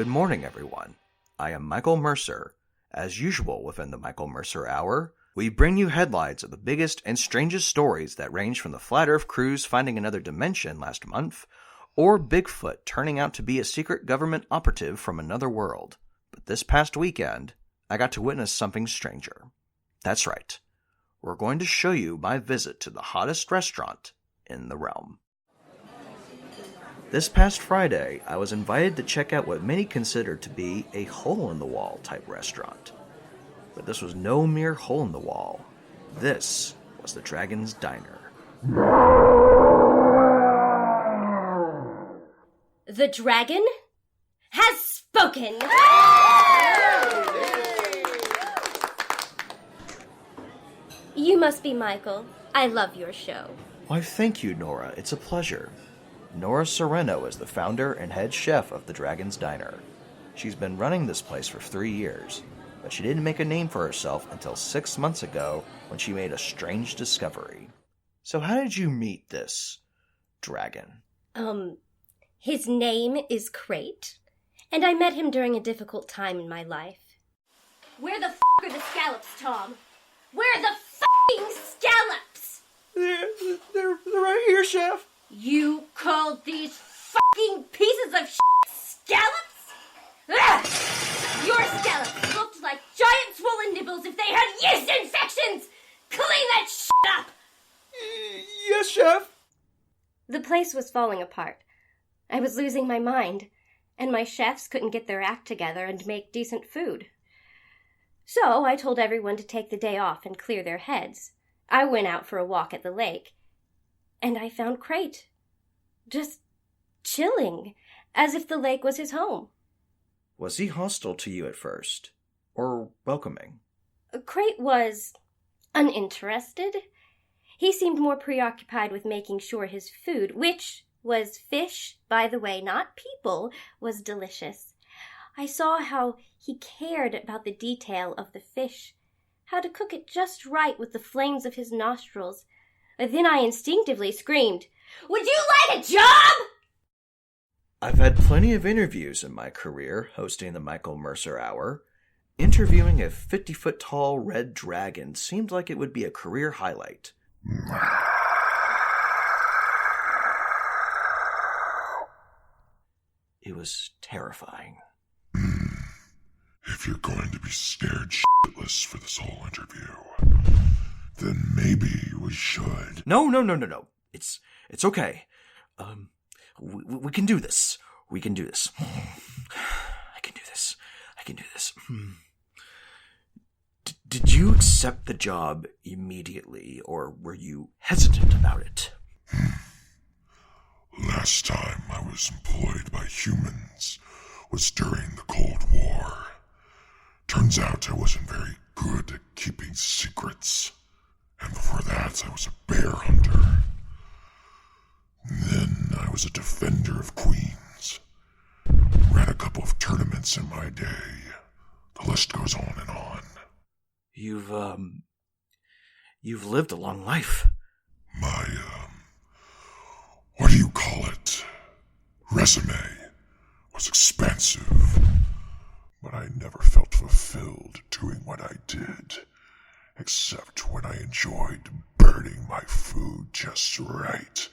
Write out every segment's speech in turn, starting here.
Good morning, everyone. I am Michael Mercer. As usual within the Michael Mercer Hour, we bring you headlines of the biggest and strangest stories that range from the Flat Earth cruise finding another dimension last month, or Bigfoot turning out to be a secret government operative from another world. But this past weekend, I got to witness something stranger. That's right. We're going to show you my visit to the hottest restaurant in the realm. This past Friday, I was invited to check out what many consider to be a hole-in-the-wall type restaurant. But this was no mere hole-in-the-wall. This was the Dragon's Diner. The dragon has spoken! You must be Michael. I love your show. Why, thank you, Nora. It's a pleasure. Nora Sereno is the founder and head chef of the Dragon's Diner. She's been running this place for 3 years, but she didn't make a name for herself until 6 months ago when she made a strange discovery. So how did you meet this dragon? His name is Crate, and I met him during a difficult time in my life. Where the f*** are the scallops, Tom? Where the f***ing scallops? They're right here, chef. You called these fucking pieces of shit scallops? Ugh! Your scallops looked like giant swollen nibbles if they had yeast infections! Clean that shit up! Yes, chef. The place was falling apart. I was losing my mind, and my chefs couldn't get their act together and make decent food. So I told everyone to take the day off and clear their heads. I went out for a walk at the lake, and I found Crate. Just chilling, as if the lake was his home. Was he hostile to you at first? Or welcoming? Crate was uninterested. He seemed more preoccupied with making sure his food, which was fish, by the way, not people, was delicious. I saw how he cared about the detail of the fish, how to cook it just right with the flames of his nostrils. Then I instinctively screamed, "Would you like a job?" I've had plenty of interviews in my career hosting the Michael Mercer Hour. Interviewing a 50-foot-tall red dragon seemed like it would be a career highlight. It was terrifying. If you're going to be scared shitless for this whole interview, then maybe we should. No. It's okay. We can do this. We can do this. I can do this. I can do this. Did you accept the job immediately, or were you hesitant about it? Last time I was employed by humans was during the Cold War. Turns out I wasn't very good at keeping secrets. And before that, I was a bear hunter. Then I was a defender of queens. Ran a couple of tournaments in my day. The list goes on and on. You've lived a long life. My, what do you call it? Resume was expansive. But I never felt fulfilled doing what I did. Except when I enjoyed burning my food just right,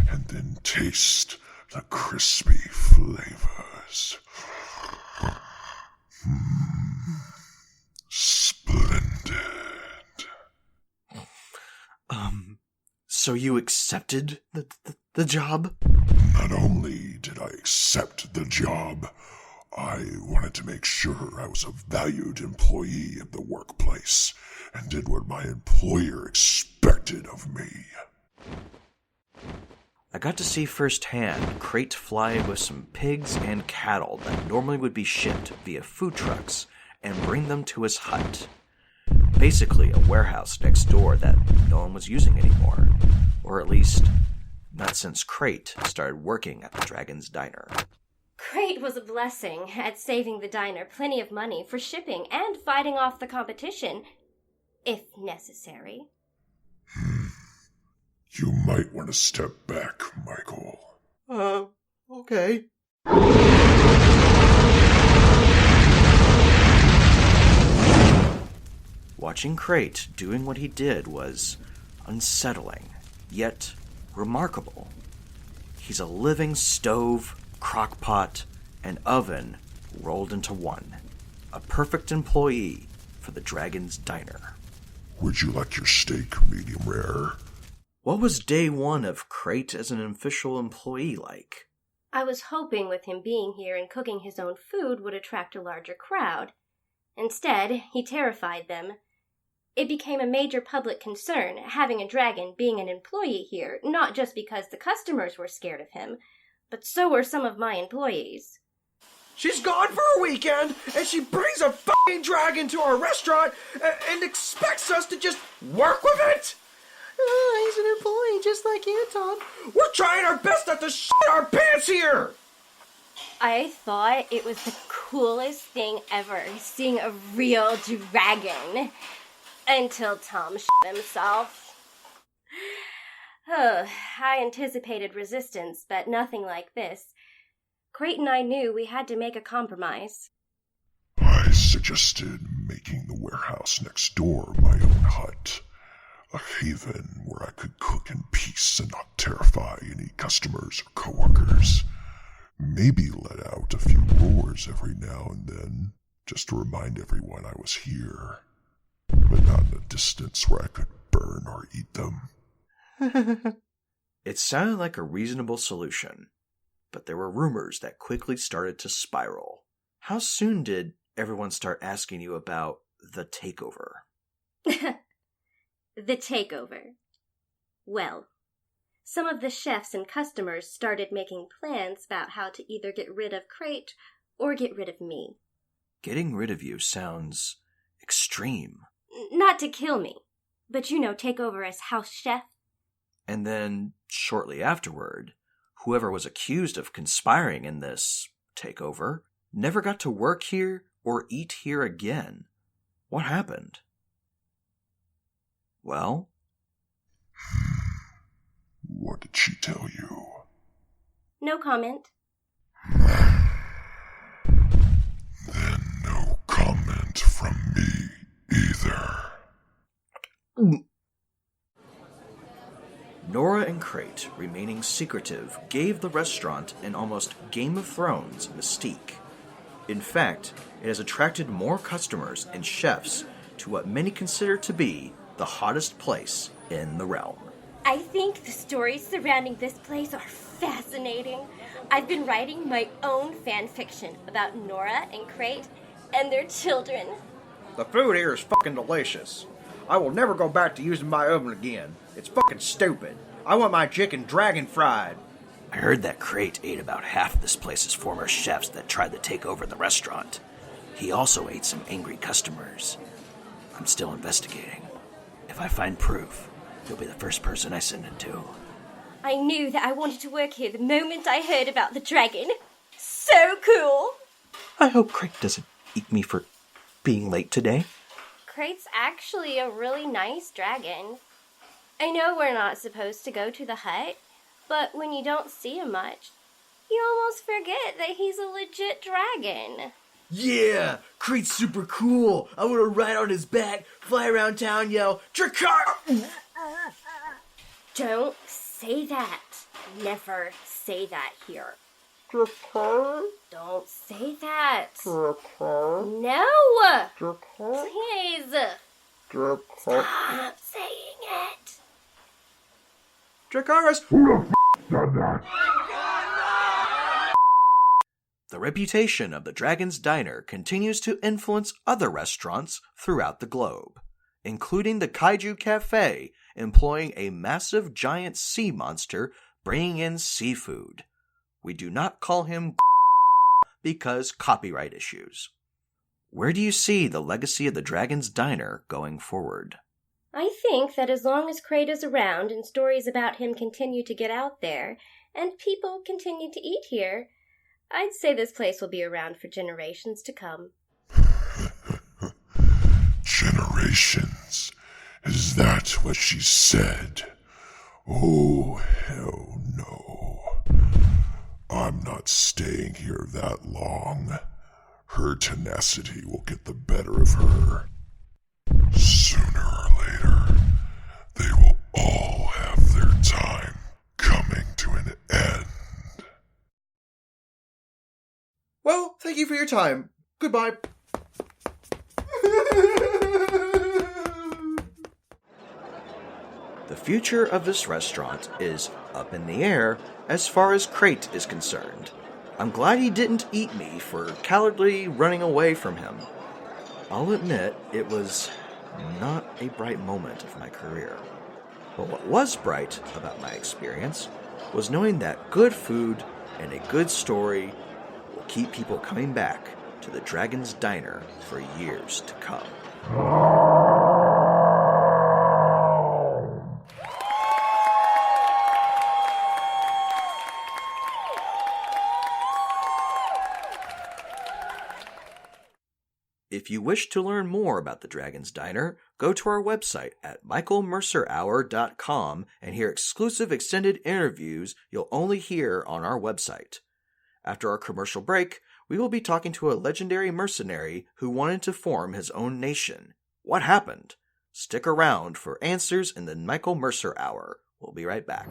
and then taste the crispy flavors. Splendid. So you accepted the job? Not only did I accept the job, I wanted to make sure I was a valued employee of the workplace and did what my employer expected of me. I got to see firsthand Crate fly with some pigs and cattle that normally would be shipped via food trucks and bring them to his hut. Basically a warehouse next door that no one was using anymore. Or at least, not since Crate started working at the Dragon's Diner. Crate was a blessing at saving the diner plenty of money for shipping and fighting off the competition, if necessary. You might want to step back, Michael. Okay. Watching Crate doing what he did was unsettling, yet remarkable. He's a living stove, crockpot, and oven rolled into one. A perfect employee for the Dragon's Diner. Would you like your steak medium rare? What was day one of Crate as an official employee like? I was hoping with him being here and cooking his own food would attract a larger crowd. Instead, he terrified them. It became a major public concern, having a dragon being an employee here, not just because the customers were scared of him, but so were some of my employees. She's gone for a weekend, and she brings a fucking dragon to our restaurant and expects us to just work with it? Oh, he's an employee just like Anton. We're trying our best not to shit our pants here! I thought it was the coolest thing ever, seeing a real dragon. Until Tom shit himself. I anticipated resistance, but nothing like this. Crate and I knew we had to make a compromise. I suggested making the warehouse next door my own hut. A haven where I could cook in peace and not terrify any customers or coworkers. Maybe let out a few roars every now and then, just to remind everyone I was here. But not in a distance where I could burn or eat them. It sounded like a reasonable solution, but there were rumors that quickly started to spiral. How soon did everyone start asking you about the takeover? The takeover. Well, some of the chefs and customers started making plans about how to either get rid of Crate or get rid of me. Getting rid of you sounds extreme. Not to kill me, but take over as house chef. And then, shortly afterward, whoever was accused of conspiring in this takeover never got to work here or eat here again. What happened? Well? What did she tell you? No comment. Then no comment from me either. Nora and Crate, remaining secretive, gave the restaurant an almost Game of Thrones mystique. In fact, it has attracted more customers and chefs to what many consider to be the hottest place in the realm. I think the stories surrounding this place are fascinating. I've been writing my own fan fiction about Nora and Crate and their children. The food here is fucking delicious. I will never go back to using my oven again. It's fucking stupid. I want my chicken dragon fried. I heard that Crate ate about half of this place's former chefs that tried to take over the restaurant. He also ate some angry customers. I'm still investigating. If I find proof, you'll be the first person I send it to. I knew that I wanted to work here the moment I heard about the dragon. So cool! I hope Crate doesn't eat me for being late today. Crate's actually a really nice dragon. I know we're not supposed to go to the hut, but when you don't see him much, you almost forget that he's a legit dragon. Yeah, Crate's super cool. I want to ride on his back, fly around town, yell, Dracar! Don't say that. Never say that here. Dracar? Don't say that. Dracar? No! Dracar? Please! Dracar? Stop saying it! Dracarys! Who the f*** done that? The reputation of the Dragon's Diner continues to influence other restaurants throughout the globe, including the Kaiju Cafe, employing a massive giant sea monster bringing in seafood. We do not call him because copyright issues. Where do you see the legacy of the Dragon's Diner going forward? I think that as long as Crate is around and stories about him continue to get out there, and people continue to eat here, I'd say this place will be around for generations to come. Generations? Is that what she said? Oh, hell no. I'm not staying here that long. Her tenacity will get the better of her. Thank you for your time. Goodbye. The future of this restaurant is up in the air as far as Crate is concerned. I'm glad he didn't eat me for cowardly running away from him. I'll admit it was not a bright moment of my career. But what was bright about my experience was knowing that good food and a good story will keep people coming back to the Dragon's Diner for years to come. If you wish to learn more about the Dragon's Diner, go to our website at michaelmercerhour.com and hear exclusive extended interviews you'll only hear on our website. After our commercial break, we will be talking to a legendary mercenary who wanted to form his own nation. What happened? Stick around for answers in the Michael Mercer Hour. We'll be right back.